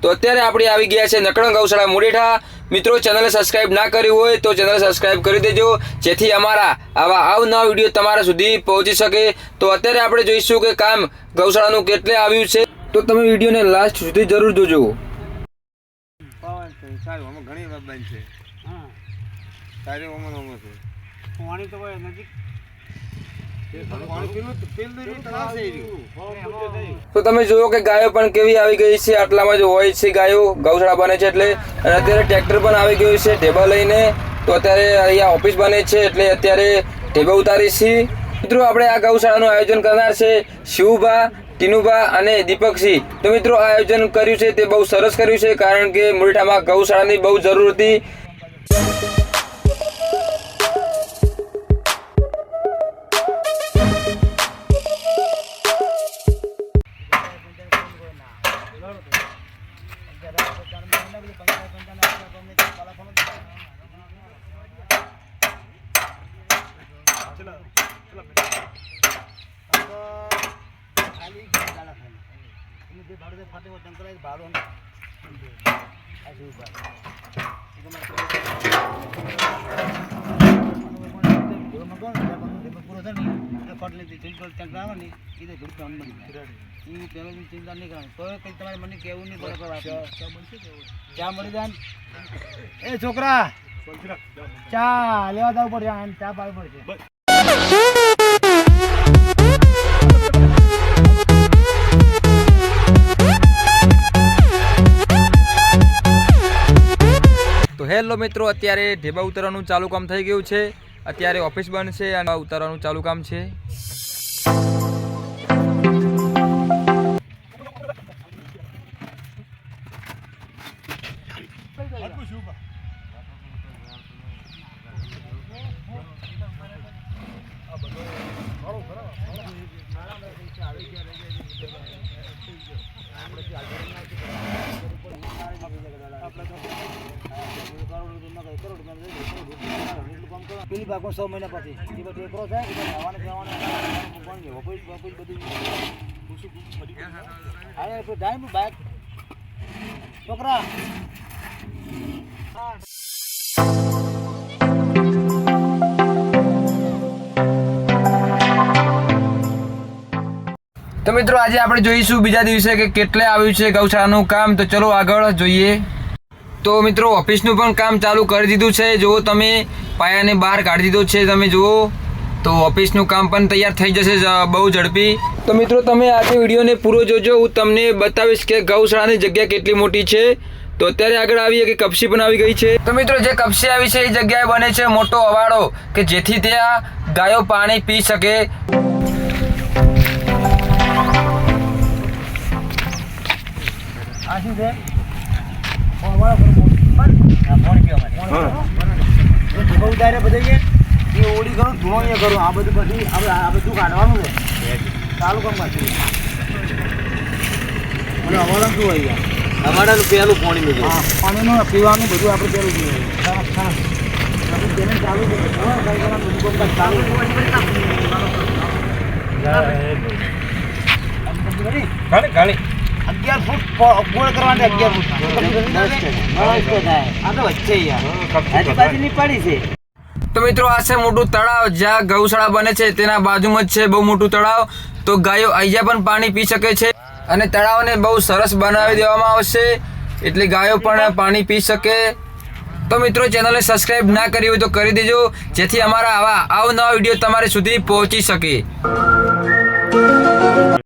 તો અત્યારે આપણે આવી ગયા છે નકળંગ ગૌશાળા મુડેઠા। મિત્રો ચેનલને સબસ્ક્રાઇબ ના કરી હોય તો ચેનલ સબસ્ક્રાઇબ કરી દેજો, જેથી અમારા આવા અવનવા વિડીયો તમારા સુધી પહોંચી શકે। તો અત્યારે આપણે જોઈશું કે કામ ગૌશાળાનું કેટલે આવ્યું છે, તો તમે વિડીયોને લાસ્ટ સુધી જરૂર જોજો। ઘણી બાબત છે, સારી ઉંમર છે, પાણી તો નજીક તો તમે જોયો કે ગાયો પણ કેવી આવી ગઈ છે, આટલામાં જ હોય છે ગાયો, ગૌશાળા બને છે એટલે। અને અત્યારે ટ્રેક્ટર પણ આવી ગયું છે ઢેબા લઈને। તો અત્યારે અહીંયા ઓફિસ બને છે એટલે અત્યારે ઢેબા ઉતારી છે। મિત્રો આપણે આ ગૌશાળાનું આયોજન કરનાર છે શિવભા, ટીનુભા અને દીપકસિંહ। તો મિત્રો આ આયોજન કર્યું છે તે બહુ સરસ કર્યું છે, કારણ કે મુડેઠામાં ગૌશાળાની બહુ જરૂર હતી। चिंता नहीं करनी तो तुम्हारे मन केव नहीं बराबर चा मળી જાય એ છોકરા ચા લેવા જવું પડશે, ચા પાવી પડશે। તો હેલો મિત્રો, અત્યારે ઢેબા ઉતારવાનું ચાલુ કામ થઈ ગયું છે। અત્યારે ઓફિસ બનશે અને ઉતારવાનું ચાલુ કામ છે। પેલી ભાગમાં 6 મહિના પછી ટેકરો થાય બાઈક છોકરા। તો મિત્રો આજે આપણે જોઈશું બીજા દિવસે કે કેટલે આવ્યું છે ગૌશાળાનું કામ। તો ચલો આગળ જોઈએ। તો મિત્રો ઓફિસનું પણ કામ ચાલુ કરી દીધું છે, જુઓ તમે પાયાને બહાર કાઢી દીધો છે, તમે જુઓ। તો ઓફિસનું કામ પણ તૈયાર થઈ જશે બહુ ઝડપી। તો મિત્રો તમે આજે વિડીયોને પૂરો જોજો, હું તમને બતાવીશ કે ગૌશાળાની જગ્યા કેટલી મોટી છે। તો અત્યારે આગળ આવીએ કે કપસી પણ આવી ગઈ છે। તો મિત્રો જે કપસી આવી છે એ જગ્યાએ બને છે મોટો અવાડો, કે જેથી ત્યાં ગાયો પાણી પી શકે। આ શું છે? ઉતારે બધા એ ઓળી કરું, ધૂણો અહીંયા કરું, આ બધું પછી આ બધું કાઢવાનું છે ચાલુ કામમાં છે। અને અમારા શું હોય અમારાનું પહેલું પાણીનું, હા પાણીનું પીવાનું બધું આપણે પહેલું જોઈએ સરસ સરસ પેમેન્ટ ચાલુ છે બધું ચાલુ 11 ફૂટ ગોળ કરવાની, 11 ફૂટ આ તો વચ્ચે આજુબાજુની પડી છે। તો મિત્રો આ છે મોટું તળાવ, જ્યાં ગૌશાળા બને છે તેના બાજુમાં જ છે બહુ મોટું તળાવ। તો ગાયો અહીંયા પણ પાણી પી શકે છે, અને તળાવને બહુ સરસ બનાવી દેવામાં આવશે એટલે ગાયો પણ પાણી પી શકે। તો મિત્રો ચેનલને સબસ્ક્રાઇબ ના કરી હોય તો કરી દેજો, જેથી અમારા આવા અવનવા વિડીયો તમારે સુધી પહોંચી શકે।